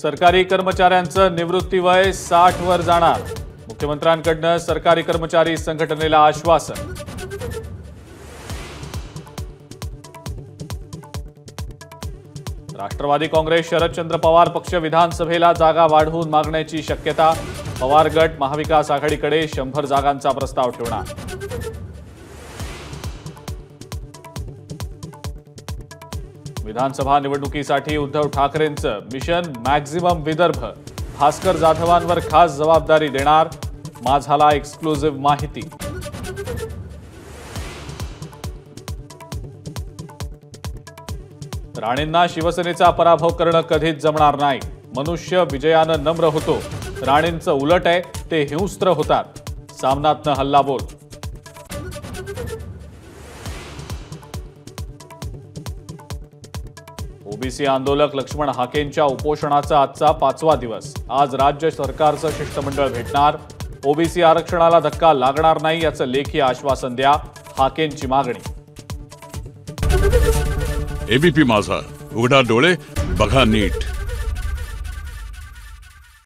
सरकारी कर्मचाऱ्यांचं निवृत्ती वय 60 वर जाणार। मुख्यमंत्र्यांकडून सरकारी कर्मचारी संघटनेला आश्वासन। राष्ट्रवादी काँग्रेस शरदचंद्र पवार पक्ष विधानसभेला जागा वाढवून मागण्याची शक्यता। पवार गट महाविकास आघाडीकडे 100 जागांचा प्रस्ताव ठेवणार। विधानसभा निवडणुकीसाठी उद्धव ठाकरेंचं मिशन मॅक्झिमम विदर्भ। भास्कर जाधवांवर खास जबाबदारी देणार। माझाला एक्सक्लुझिव्ह माहिती। राणेंना शिवसेनेचा पराभव करणं कधीच जमणार नाही। मनुष्य विजयानं नम्र होतो, राणेंचं उलट आहे, ते हिंस्त्र होतात। सामनातनं हल्लाबोल। ओबीसी आंदोलक लक्ष्मण हाकेंच्या उपोषणाचा आजचा 5वा दिवस। आज राज्य सरकारचं शिष्टमंडळ भेटणार। ओबीसी आरक्षणाला धक्का लागणार नाही याचं लेखी आश्वासन द्या, हाकेंची मागणी। एबीपी माझा, उघडा डोळे बघा नीट।